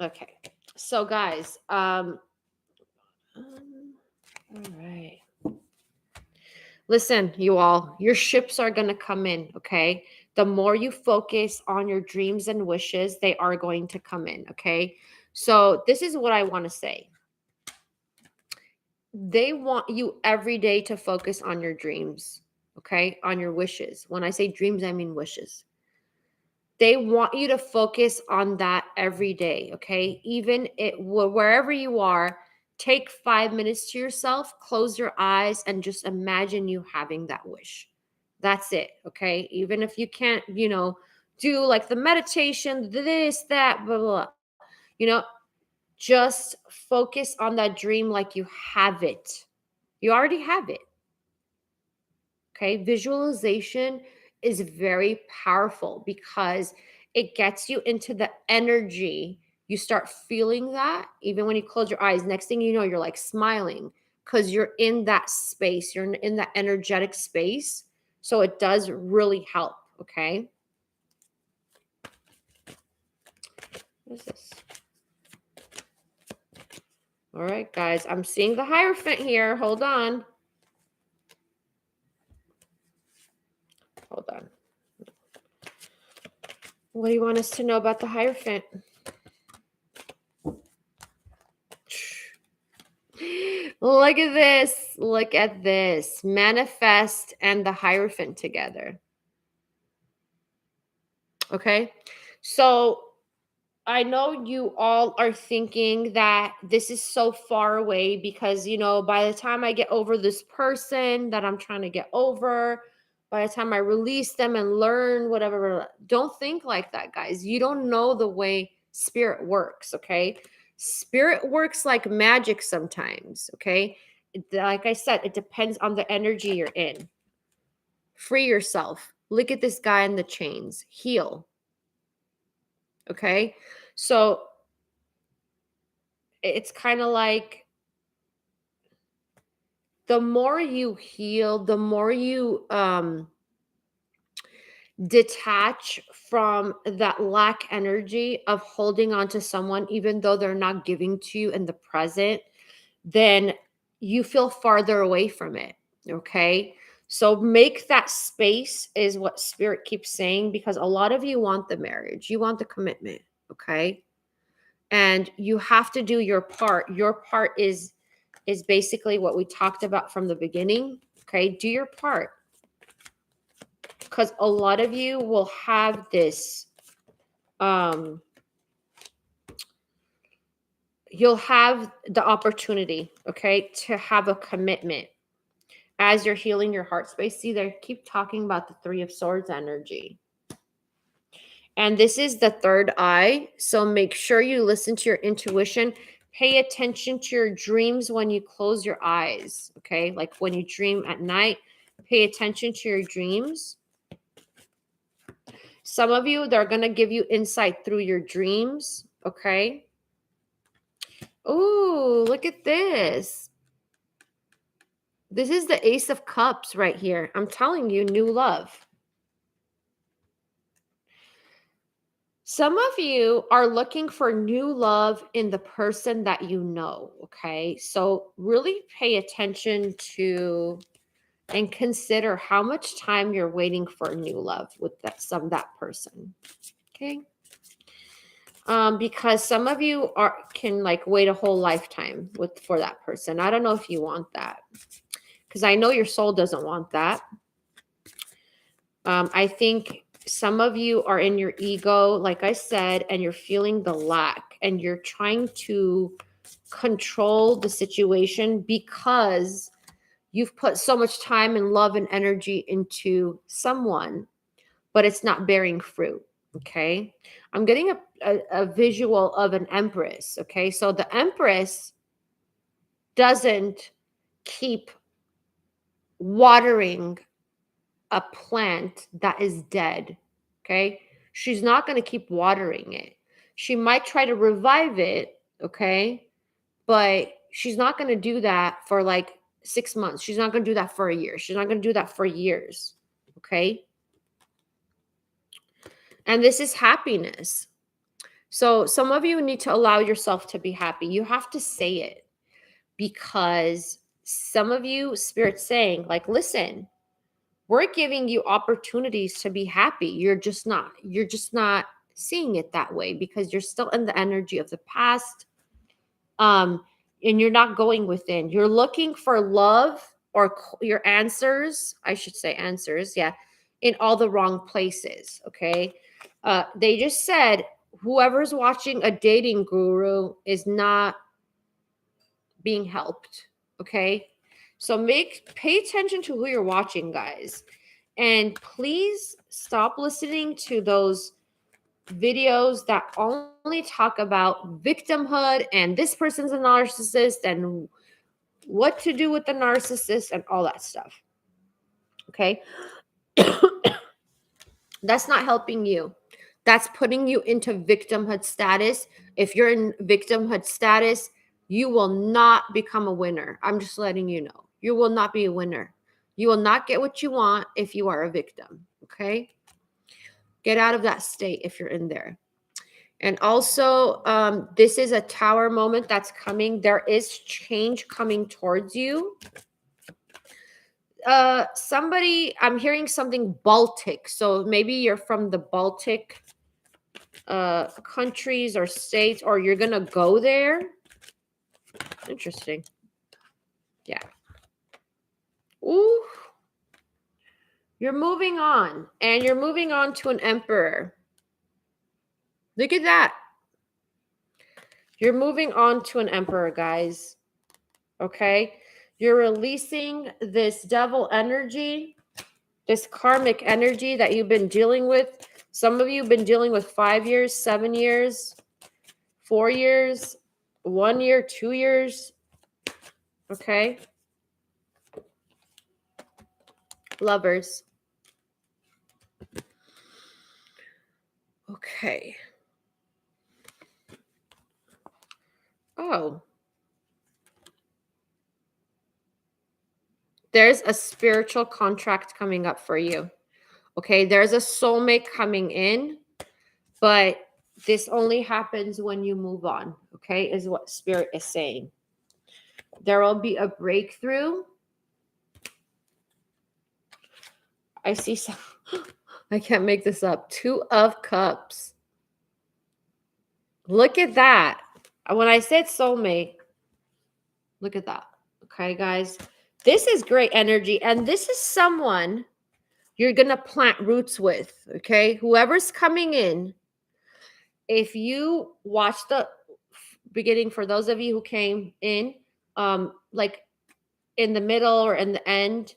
okay. So guys, all right. Listen, you all, your ships are going to come in, okay? The more you focus on your dreams and wishes, they are going to come in, okay? So, this is what I want to say. They want you every day to focus on your dreams, okay? On your wishes. When I say dreams, I mean wishes. They want you to focus on that every day, okay? Even wherever you are, take 5 minutes to yourself, close your eyes, and just imagine you having that wish. That's it, okay? Even if you can't, do like the meditation, this, that, blah, blah, blah. You know, just focus on that dream like you have it. You already have it. Okay. Visualization is very powerful because it gets you into the energy. You start feeling that even when you close your eyes. Next thing you know, you're like smiling because you're in that space. You're in that energetic space. So it does really help. Okay. What is this? All right, guys. I'm seeing the Hierophant here. Hold on. Hold on. What do you want us to know about the Hierophant? Look at this. Look at this. Manifest and the Hierophant together. Okay. So I know you all are thinking that this is so far away because, by the time I get over this person that I'm trying to get over, by the time I release them and learn whatever, don't think like that, guys. You don't know the way spirit works, okay? Spirit works like magic sometimes, okay? Like I said, it depends on the energy you're in. Free yourself. Look at this guy in the chains. Heal. Okay? So it's kind of like the more you heal, the more you detach from that lack energy of holding on to someone even though they're not giving to you in the present, then you feel farther away from it. Okay? So make that space is what spirit keeps saying, because a lot of you want the marriage, you want the commitment. Okay? And you have to do your part. Your part is basically what we talked about from the beginning. Okay, do your part, because a lot of you will have this you'll have the opportunity, okay, to have a commitment as you're healing your heart space. See, they keep talking about the 3 of Swords energy. And this is the third eye. So make sure you listen to your intuition. Pay attention to your dreams when you close your eyes. Okay. Like when you dream at night, pay attention to your dreams. Some of you, they're going to give you insight through your dreams. Okay. Oh, look at this. This is the Ace of Cups right here. I'm telling you, new love. Some of you are looking for new love in the person that you know, okay? So really pay attention to and consider how much time you're waiting for new love with that person, okay? Because some of you can like wait a whole lifetime for that person. I don't know if you want that, because I know your soul doesn't want that. I think some of you are in your ego, like I said, and you're feeling the lack and you're trying to control the situation because you've put so much time and love and energy into someone, but it's not bearing fruit. Okay. I'm getting a visual of an empress. Okay. So the empress doesn't keep watering a plant that is dead. Okay. She's not going to keep watering it. She might try to revive it. okay? But she's not going to do that for like 6 months. She's not going to do that for a year. She's not going to do that for years, okay? And this is happiness. So some of you need to allow yourself to be happy. You have to say it, because some of you, Spirit's saying, like, listen, we're giving you opportunities to be happy. You're just not seeing it that way, because you're still in the energy of the past. And you're not going within. You're looking for love, or your answers, I should say answers, yeah, in all the wrong places, okay? They just said whoever's watching a dating guru is not being helped, okay? So pay attention to who you're watching, guys. And please stop listening to those videos that only talk about victimhood and this person's a narcissist and what to do with the narcissist and all that stuff. Okay? That's not helping you. That's putting you into victimhood status. If you're in victimhood status, you will not become a winner. I'm just letting you know. You will not be a winner. You will not get what you want if you are a victim. Okay? Get out of that state if you're in there. And also, this is a tower moment that's coming. There is change coming towards you. Somebody, I'm hearing something Baltic. So maybe you're from the Baltic countries or states, or you're going to go there. Interesting. Yeah. Ooh. You're moving on, and you're moving on to an emperor. Look at that. You're moving on to an emperor, guys. Okay? You're releasing this devil energy, this karmic energy that you've been dealing with. Some of you have been dealing with 5 years, 7 years, 4 years, 1 year, 2 years. Okay? Lovers. Okay. Oh. There's a spiritual contract coming up for you. Okay? There's a soulmate coming in, but this only happens when you move on. Okay? Is what Spirit is saying. There will be a breakthrough. I see some. I can't make this up. 2 of Cups. Look at that. When I said soulmate, look at that. Okay, guys. This is great energy. And this is someone you're going to plant roots with. Okay. Whoever's coming in, if you watch the beginning, for those of you who came in, like in the middle or in the end,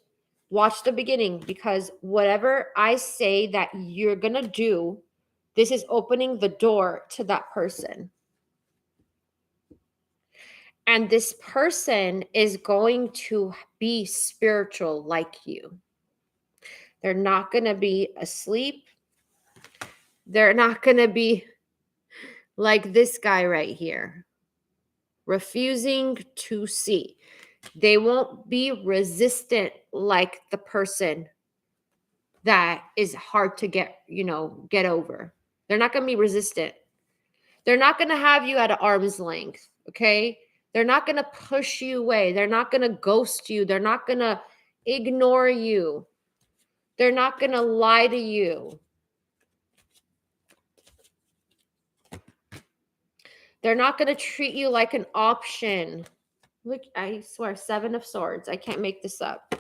watch the beginning, because whatever I say that you're going to do, this is opening the door to that person. And this person is going to be spiritual like you. They're not going to be asleep. They're not going to be like this guy right here, refusing to see. They won't be resistant like the person that is hard to get over. They're not going to be resistant. They're not going to have you at an arm's length, okay? They're not going to push you away. They're not going to ghost you. They're not going to ignore you. They're not going to lie to you. They're not going to treat you like an option. Look, I swear, 7 of Swords. I can't make this up.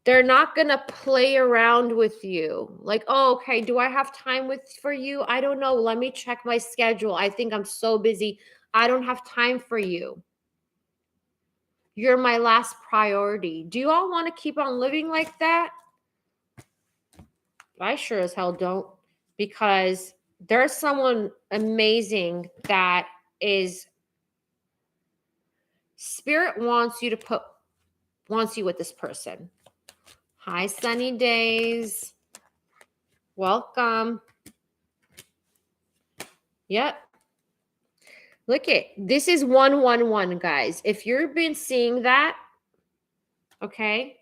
They're not going to play around with you. Like, oh, okay, do I have time for you? I don't know. Let me check my schedule. I think I'm so busy. I don't have time for you. You're my last priority. Do you all want to keep on living like that? I sure as hell don't, because there's someone amazing that is Spirit wants you with this person. Hi, Sunny Days. Welcome. Yep. Look it. This is 111, guys. If you've been seeing that, okay,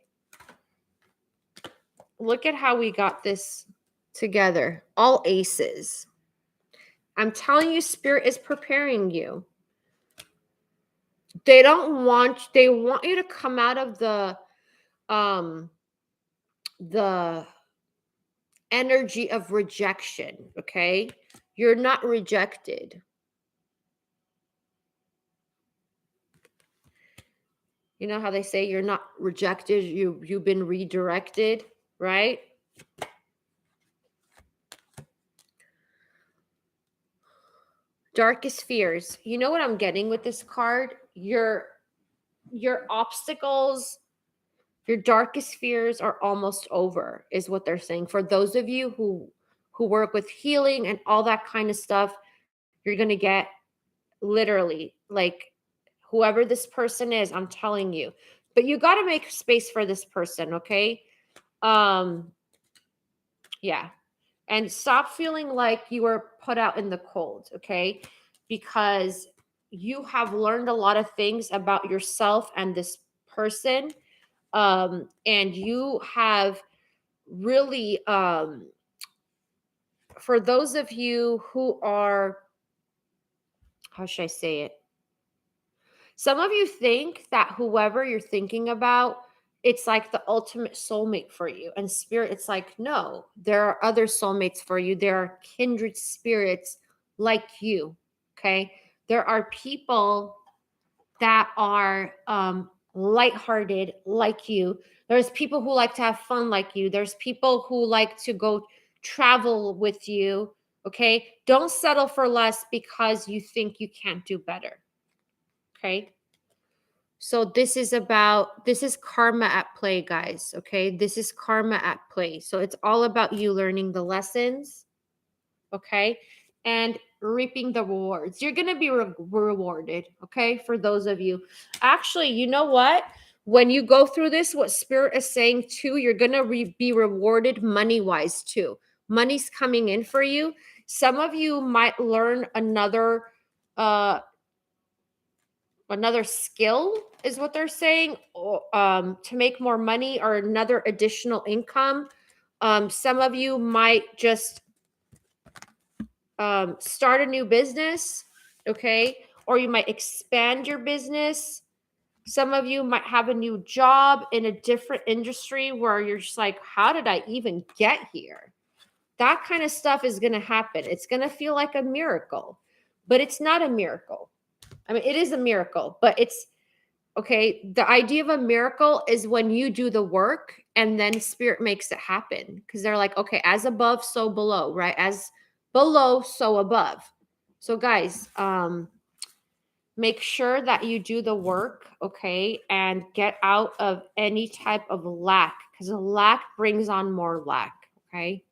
look at how we got this together. All aces. I'm telling you, Spirit is preparing you. They want you to come out of the energy of rejection, okay? You're not rejected. You know how they say you're not rejected, you've been redirected, right? Darkest fears. You know what I'm getting with this card? Your obstacles, your darkest fears are almost over, is what they're saying. For those of you who work with healing and all that kind of stuff, you're going to get literally like whoever this person is, I'm telling you. But you got to make space for this person, okay? Yeah. And stop feeling like you were put out in the cold, okay? Because you have learned a lot of things about yourself and this person. And you have really, for those of you who are, how should I say it? Some of you think that whoever you're thinking about, it's like the ultimate soulmate for you. And Spirit, it's like, no, there are other soulmates for you. There are kindred spirits like you. Okay. There are people that are lighthearted like you. There's people who like to have fun like you. There's people who like to go travel with you. Okay. Don't settle for less because you think you can't do better. Okay. So this is karma at play, guys. Okay. This is karma at play. So it's all about you learning the lessons. Okay. And reaping the rewards. You're going to be rewarded. Okay. For those of you. Actually, you know what? When you go through this, what Spirit is saying too, you're going to be rewarded money wise too. Money's coming in for you. Some of you might learn uh, another skill is what they're saying, to make more money or another additional income. Some of you might just start a new business, okay? Or you might expand your business. Some of you might have a new job in a different industry where you're just like, how did I even get here? That kind of stuff is going to happen. It's going to feel like a miracle, but it's not a miracle. I mean, it is a miracle, but it's okay. The idea of a miracle is when you do the work and then Spirit makes it happen, because they're like, okay, as above, so below, right? As below, so above. So guys, make sure that you do the work, okay, and get out of any type of lack, because lack brings on more lack, okay?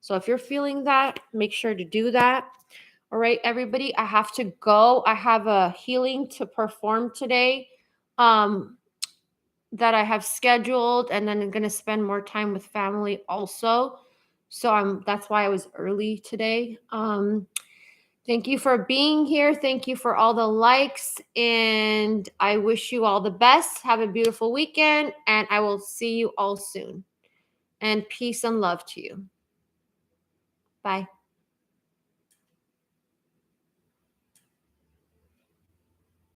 So if you're feeling that, make sure to do that. All right, everybody, I have to go. I have a healing to perform today that I have scheduled, and then I'm going to spend more time with family also. So that's why I was early today. Thank you for being here. Thank you for all the likes, and I wish you all the best. Have a beautiful weekend, and I will see you all soon. And peace and love to you. Bye.